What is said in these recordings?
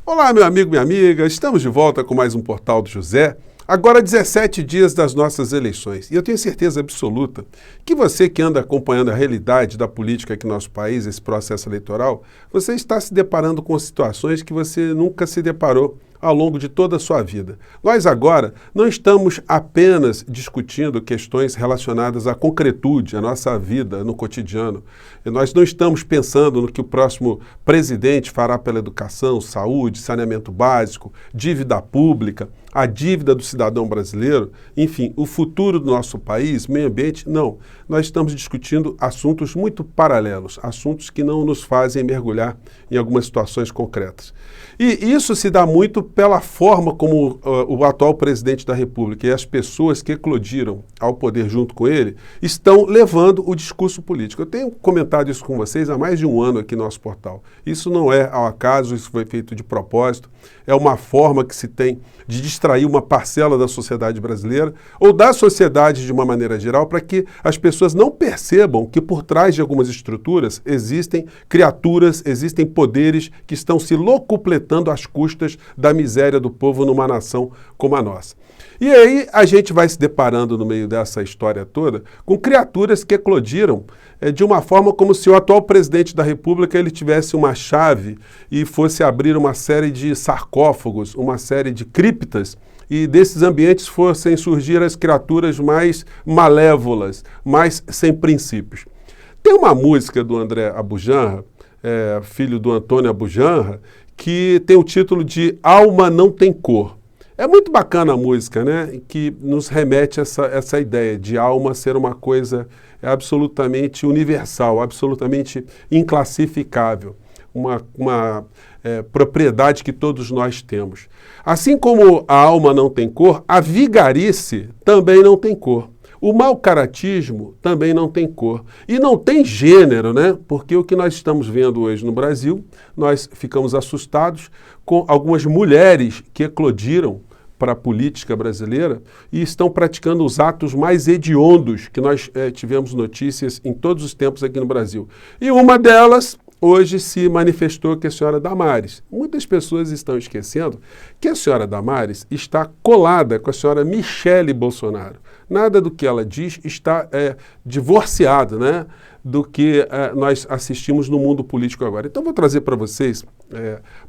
Olá, meu amigo, minha amiga, estamos de volta com mais um Portal do José. Agora 17 dias das nossas eleições. E eu tenho certeza absoluta que você que anda acompanhando a realidade da política aqui no nosso país, esse processo eleitoral, você está se deparando com situações que você nunca se deparou ao longo de toda a sua vida. Nós agora não estamos apenas discutindo questões relacionadas à concretude, à nossa vida no cotidiano. E nós não estamos pensando no que o próximo presidente fará pela educação, saúde, saneamento básico, dívida pública, a dívida do cidadão brasileiro, enfim, o futuro do nosso país, meio ambiente, não. Nós estamos discutindo assuntos muito paralelos, assuntos que não nos fazem mergulhar em algumas situações concretas. E isso se dá muito pela forma como o atual presidente da República e as pessoas que eclodiram ao poder junto com ele estão levando o discurso político. Eu tenho comentado isso com vocês há mais de um ano aqui no nosso portal. Isso não é ao acaso, isso foi feito de propósito, é uma forma que se tem de distrair uma parcela da sociedade brasileira ou da sociedade de uma maneira geral para que as pessoas não percebam que por trás de algumas estruturas existem criaturas, existem poderes que estão se locupletando às custas da miséria do povo numa nação como a nossa. E aí a gente vai se deparando no meio dessa história toda com criaturas que eclodiram de uma forma como se o atual presidente da República ele tivesse uma chave e fosse abrir uma série de sarcófagos, uma série de criptas, e desses ambientes fossem surgir as criaturas mais malévolas, mais sem princípios. Tem uma música do André Aboujanra, filho do Antônio Aboujanra, que tem o título de Alma Não Tem Cor. É muito bacana a música, né? Que nos remete a essa ideia de alma ser uma coisa absolutamente universal, absolutamente inclassificável, uma propriedade que todos nós temos. Assim como a alma não tem cor, a vigarice também não tem cor. O mau caratismo também não tem cor. E não tem gênero, né? Porque o que nós estamos vendo hoje no Brasil, nós ficamos assustados com algumas mulheres que eclodiram para a política brasileira e estão praticando os atos mais hediondos que nós tivemos notícias em todos os tempos aqui no Brasil. E uma delas hoje se manifestou, que é a senhora Damares. Muitas pessoas estão esquecendo que a senhora Damares está colada com a senhora Michele Bolsonaro. Nada do que ela diz está divorciado, né, do que nós assistimos no mundo político agora. Então, vou trazer para vocês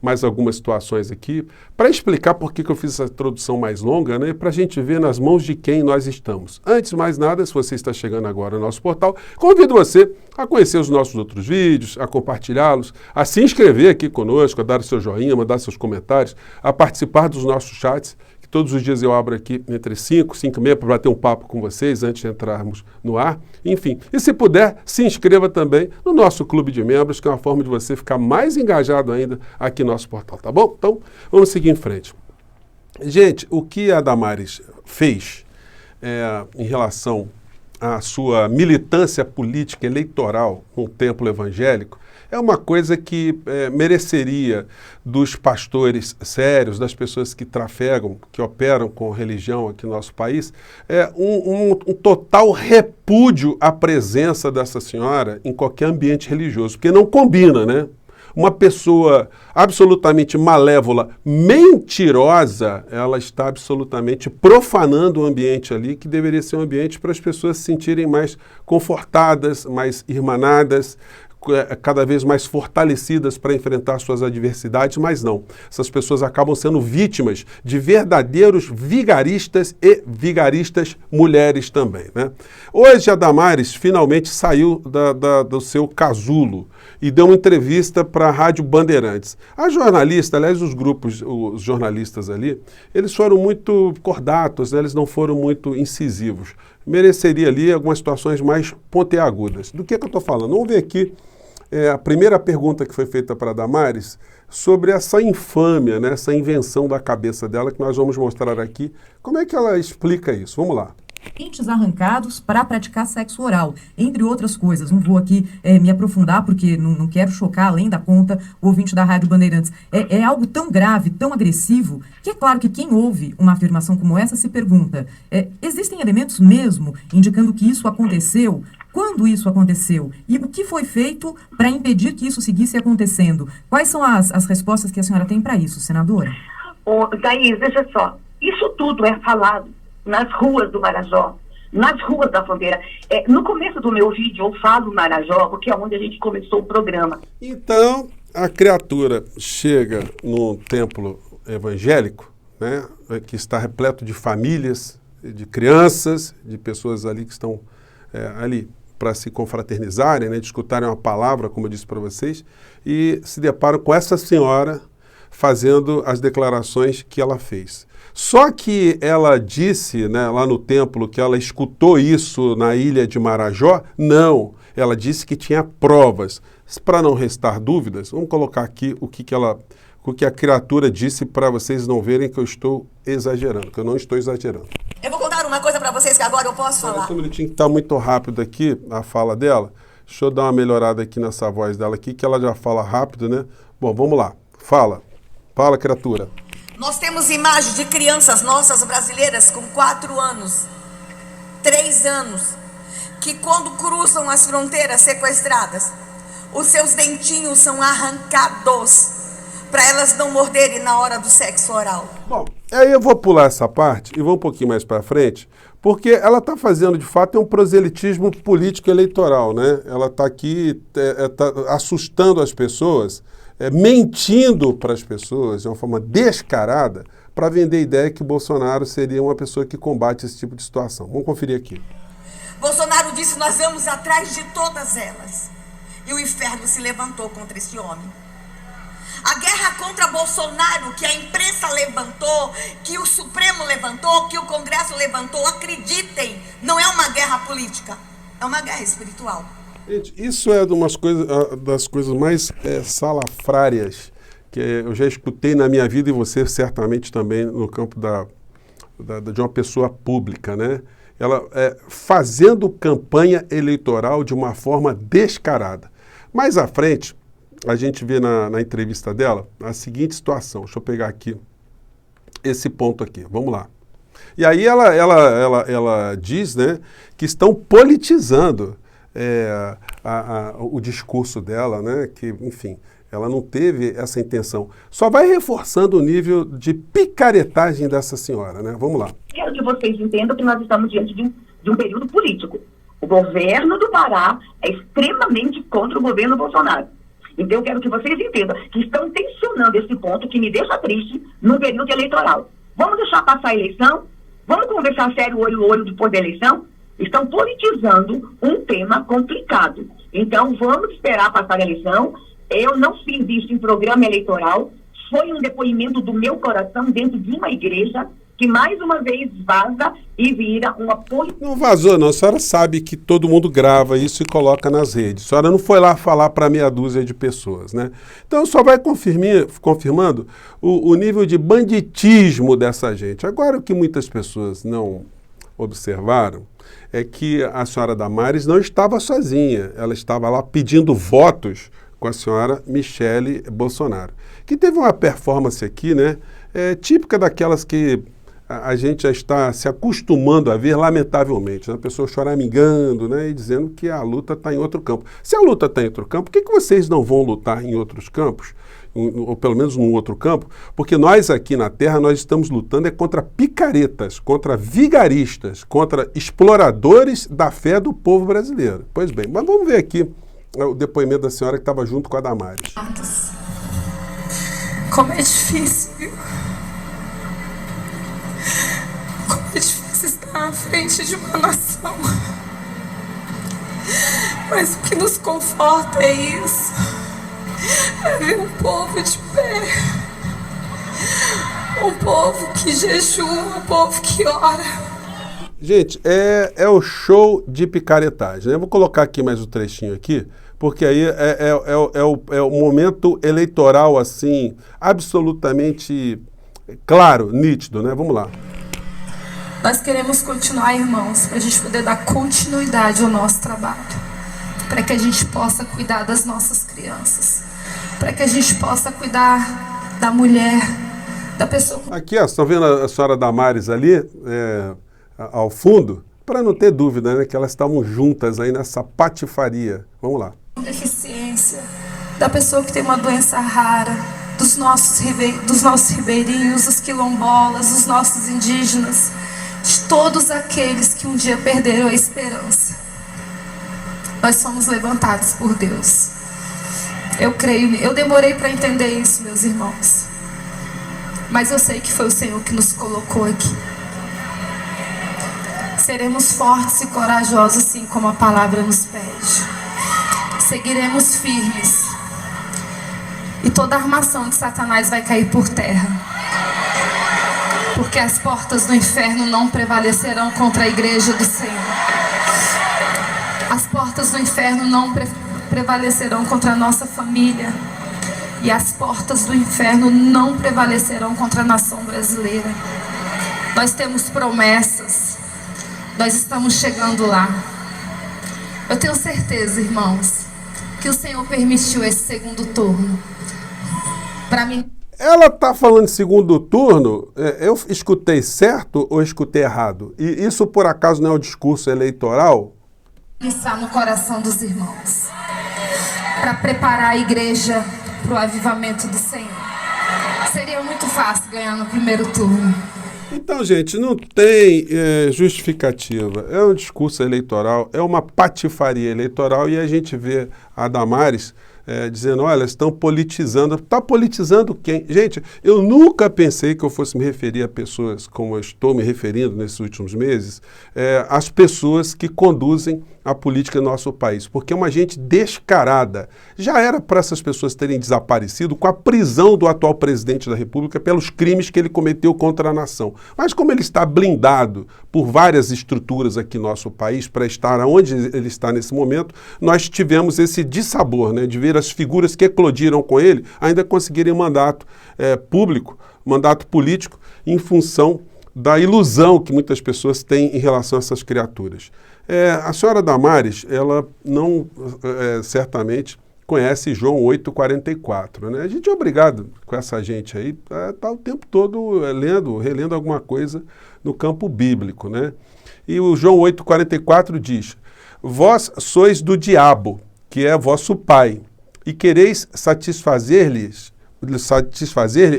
mais algumas situações aqui para explicar por que eu fiz essa introdução mais longa, né, para a gente ver nas mãos de quem nós estamos. Antes de mais nada, se você está chegando agora no nosso portal, convido você a conhecer os nossos outros vídeos, a compartilhá-los, a se inscrever aqui conosco, a dar o seu joinha, mandar seus comentários, a participar dos nossos chats. Todos os dias eu abro aqui entre 5 e 5 e meia para bater um papo com vocês antes de entrarmos no ar. Enfim, e se puder, se inscreva também no nosso clube de membros, que é uma forma de você ficar mais engajado ainda aqui no nosso portal, tá bom? Então, vamos seguir em frente. Gente, o que a Damares fez em relação à sua militância política eleitoral no templo evangélico é uma coisa que mereceria dos pastores sérios, das pessoas que trafegam, que operam com religião aqui no nosso país, um total repúdio à presença dessa senhora em qualquer ambiente religioso, porque não combina, né? Uma pessoa absolutamente malévola, mentirosa, ela está absolutamente profanando o ambiente ali, que deveria ser um ambiente para as pessoas se sentirem mais confortadas, mais irmanadas, cada vez mais fortalecidas para enfrentar suas adversidades, mas não. Essas pessoas acabam sendo vítimas de verdadeiros vigaristas e vigaristas mulheres também, né? Hoje a Damares finalmente saiu do seu casulo e deu uma entrevista para a Rádio Bandeirantes. A jornalista, aliás, os jornalistas ali, eles foram muito cordatos, né? Eles não foram muito incisivos. Mereceria ali algumas situações mais pontiagudas. Do que eu estou falando? Vamos ver aqui a primeira pergunta que foi feita para a Damares sobre essa infâmia, né, essa invenção da cabeça dela, que nós vamos mostrar aqui. Como é que ela explica isso? Vamos lá. Dentes arrancados para praticar sexo oral, entre outras coisas. Não vou aqui me aprofundar, porque não quero chocar além da conta o ouvinte da Rádio Bandeirantes. É algo tão grave, tão agressivo, que é claro que quem ouve uma afirmação como essa se pergunta, existem elementos mesmo indicando que isso aconteceu? Quando isso aconteceu? E o que foi feito para impedir que isso seguisse acontecendo? Quais são as respostas que a senhora tem para isso, senadora? Thaís, veja só, isso tudo é falado nas ruas do Marajó, nas ruas da fronteira. No começo do meu vídeo eu falo Marajó, porque é onde a gente começou o programa. Então, a criatura chega num templo evangélico, né, que está repleto de famílias, de crianças, de pessoas ali que estão ali para se confraternizarem, né, de escutarem uma palavra, como eu disse para vocês, e se deparam com essa senhora fazendo as declarações que ela fez. Só que ela disse, né, lá no templo, que ela escutou isso na ilha de Marajó? Não, ela disse que tinha provas. Para não restar dúvidas, vamos colocar aqui o que a criatura disse para vocês não verem que eu estou exagerando, que eu não estou exagerando. Eu vou contar uma coisa para vocês que agora eu posso falar. Só um minutinho que está muito rápido aqui a fala dela. Deixa eu dar uma melhorada aqui nessa voz dela aqui, que ela já fala rápido, né? Bom, vamos lá. Fala, criatura. Nós temos imagens de crianças nossas brasileiras com 4 anos, 3 anos, que quando cruzam as fronteiras sequestradas, os seus dentinhos são arrancados para elas não morderem na hora do sexo oral. Bom, aí eu vou pular essa parte e vou um pouquinho mais para frente, porque ela está fazendo, de fato, um proselitismo político eleitoral, né? Ela está aqui tá assustando as pessoas, mentindo para as pessoas de uma forma descarada para vender a ideia que o Bolsonaro seria uma pessoa que combate esse tipo de situação. Vamos conferir aqui. Bolsonaro disse: nós vamos atrás de todas elas. E o inferno se levantou contra esse homem. A guerra contra Bolsonaro, que a imprensa levantou, que o Supremo levantou, que o Congresso levantou, acreditem, não é uma guerra política, é uma guerra espiritual. Gente, isso é das coisas mais salafrárias que eu já escutei na minha vida, e você certamente também no campo de uma pessoa pública, né? Ela fazendo campanha eleitoral de uma forma descarada. Mais à frente, a gente vê na entrevista dela a seguinte situação. Deixa eu pegar aqui esse ponto aqui. Vamos lá. E aí ela diz, né, que estão politizando o discurso dela, né, que, enfim, ela não teve essa intenção. Só vai reforçando o nível de picaretagem dessa senhora, né? Vamos lá. Quero que vocês entendam que nós estamos diante de um período político. O governo do Pará é extremamente contra o governo Bolsonaro. Então eu quero que vocês entendam que estão tensionando esse ponto que me deixa triste no período eleitoral. Vamos deixar passar a eleição? Vamos conversar sério olho no olho depois da eleição? Estão politizando um tema complicado. Então vamos esperar passar a eleição. Eu não fiz isso em programa eleitoral. Foi um depoimento do meu coração dentro de uma igreja que mais uma vez vaza e vira uma política. Não vazou, não. A senhora sabe que todo mundo grava isso e coloca nas redes. A senhora não foi lá falar para meia dúzia de pessoas, né? Então só vai confirmando o nível de banditismo dessa gente. Agora, o que muitas pessoas não observaram é que a senhora Damares não estava sozinha. Ela estava lá pedindo votos com a senhora Michele Bolsonaro, que teve uma performance aqui, né, típica daquelas que a gente já está se acostumando a ver, lamentavelmente, né? A pessoa choramingando, né, e dizendo que a luta está em outro campo. Se a luta está em outro campo, por que vocês não vão lutar em outros campos, ou pelo menos num outro campo? Porque nós aqui na Terra, nós estamos lutando contra picaretas, contra vigaristas, contra exploradores da fé do povo brasileiro. Pois bem, mas vamos ver aqui o depoimento da senhora que estava junto com a Damares. Como é difícil, viu? Como é difícil estar à frente de uma nação. Mas o que nos conforta é isso. É ver um povo de pé. Um povo que jejua, um povo que ora. Gente, é o show de picaretagem. Eu vou colocar aqui mais um trechinho aqui, porque aí é o momento eleitoral, assim, absolutamente claro, nítido, né? Vamos lá. Nós queremos continuar, irmãos, para a gente poder dar continuidade ao nosso trabalho, para que a gente possa cuidar das nossas crianças, para que a gente possa cuidar da mulher, da pessoa. Aqui, ó, estão vendo a senhora Damares ali, ao fundo, para não ter dúvida, né, que elas estavam juntas aí nessa patifaria. Vamos lá. Deficiência, da pessoa que tem uma doença rara, dos nossos ribeirinhos, dos quilombolas, dos nossos indígenas, de todos aqueles que um dia perderam a esperança. Nós somos levantados por Deus. Eu creio, eu demorei para entender isso, meus irmãos. Mas eu sei que foi o Senhor que nos colocou aqui. Seremos fortes e corajosos, assim como a palavra nos pede. Seguiremos firmes. E toda a armação de Satanás vai cair por terra. Porque as portas do inferno não prevalecerão contra a igreja do Senhor. As portas do inferno não prevalecerão contra a nossa família. E as portas do inferno não prevalecerão contra a nação brasileira. Nós temos promessas. Nós estamos chegando lá. Eu tenho certeza, irmãos, que o Senhor permitiu esse segundo turno. Para mim... Ela está falando de segundo turno, eu escutei certo ou escutei errado? E isso, por acaso, não é o discurso eleitoral? Está no coração dos irmãos. Para preparar a igreja para o avivamento do Senhor. Seria muito fácil ganhar no primeiro turno. Então, gente, não tem justificativa. É um discurso eleitoral, é uma patifaria eleitoral e a gente vê a Damares dizendo, olha, estão politizando. Está politizando quem? Gente, eu nunca pensei que eu fosse me referir a pessoas como eu estou me referindo nesses últimos meses, as pessoas que conduzem a política no nosso país, porque é uma gente descarada. Já era para essas pessoas terem desaparecido com a prisão do atual presidente da República pelos crimes que ele cometeu contra a nação. Mas como ele está blindado por várias estruturas aqui no nosso país para estar onde ele está nesse momento, nós tivemos esse dissabor, né, de ver as figuras que eclodiram com ele ainda conseguirem mandato público, mandato político, em função da ilusão que muitas pessoas têm em relação a essas criaturas. A senhora Damares, ela não certamente conhece João 8,44, né? A gente é obrigado com essa gente aí a estar o tempo todo relendo alguma coisa no campo bíblico, né? E o João 8,44 diz, vós sois do diabo, que é vosso pai, e quereis satisfazer-lhe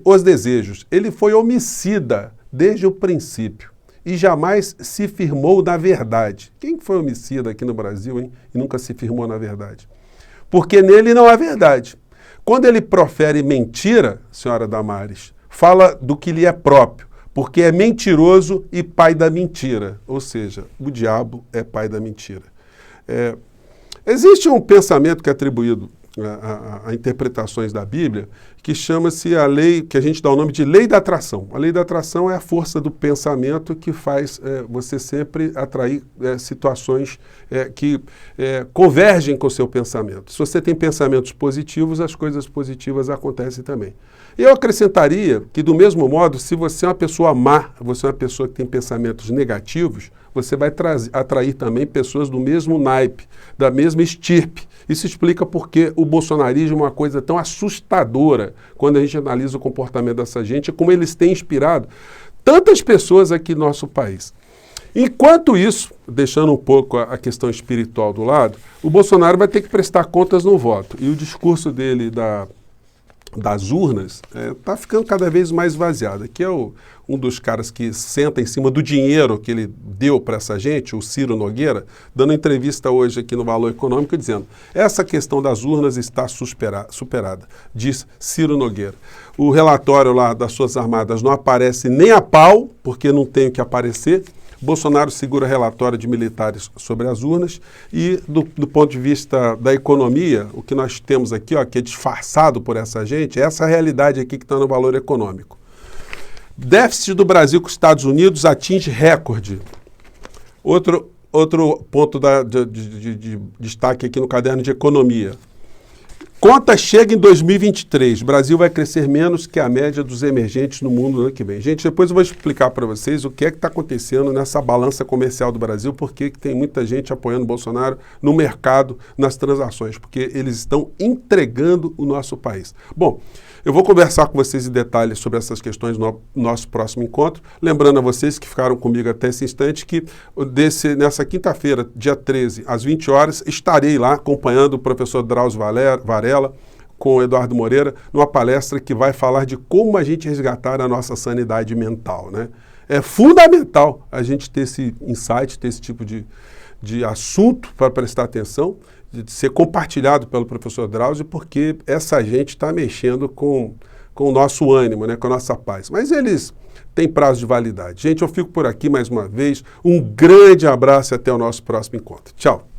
os desejos. Ele foi homicida desde o princípio e jamais se firmou na verdade. Quem foi homicida aqui no Brasil, hein? E nunca se firmou na verdade? Porque nele não há verdade. Quando ele profere mentira, senhora Damares, fala do que lhe é próprio, porque é mentiroso e pai da mentira. Ou seja, o diabo é pai da mentira. Existe um pensamento que é atribuído a interpretações da Bíblia, que chama-se a lei, que a gente dá o nome de lei da atração. A lei da atração é a força do pensamento que faz você sempre atrair situações que convergem com o seu pensamento. Se você tem pensamentos positivos, as coisas positivas acontecem também. Eu acrescentaria que, do mesmo modo, se você é uma pessoa má, você é uma pessoa que tem pensamentos negativos, você vai atrair também pessoas do mesmo naipe, da mesma estirpe. Isso explica porque o bolsonarismo é uma coisa tão assustadora quando a gente analisa o comportamento dessa gente, como eles têm inspirado tantas pessoas aqui no nosso país. Enquanto isso, deixando um pouco a questão espiritual do lado, o Bolsonaro vai ter que prestar contas no voto. E o discurso dele das urnas está ficando cada vez mais esvaziado. Aqui é um dos caras que senta em cima do dinheiro que ele deu para essa gente, o Ciro Nogueira, dando entrevista hoje aqui no Valor Econômico, dizendo essa questão das urnas está superada, diz Ciro Nogueira. O relatório lá das Forças Armadas não aparece nem a pau, porque não tem o que aparecer. Bolsonaro segura relatório de militares sobre as urnas e, do ponto de vista da economia, o que nós temos aqui, ó, que é disfarçado por essa gente, é essa realidade aqui que está no Valor Econômico. Déficit do Brasil com os Estados Unidos atinge recorde. Outro ponto de destaque aqui no caderno de economia. Conta chega em 2023. O Brasil vai crescer menos que a média dos emergentes no mundo no ano que vem. Gente, depois eu vou explicar para vocês o que é que está acontecendo nessa balança comercial do Brasil, porque tem muita gente apoiando o Bolsonaro no mercado, nas transações, porque eles estão entregando o nosso país. Bom, Eu vou conversar com vocês em detalhes sobre essas questões no nosso próximo encontro. Lembrando a vocês que ficaram comigo até esse instante que nessa quinta-feira, dia 13, às 20 horas, estarei lá acompanhando o professor Drauzio Varela com o Eduardo Moreira, numa palestra que vai falar de como a gente resgatar a nossa sanidade mental, né? É fundamental a gente ter esse insight, ter esse tipo de assunto para prestar atenção, de ser compartilhado pelo professor Drauzio, porque essa gente está mexendo com o nosso ânimo, né, com a nossa paz. Mas eles têm prazo de validade. Gente, eu fico por aqui mais uma vez. Um grande abraço e até o nosso próximo encontro. Tchau.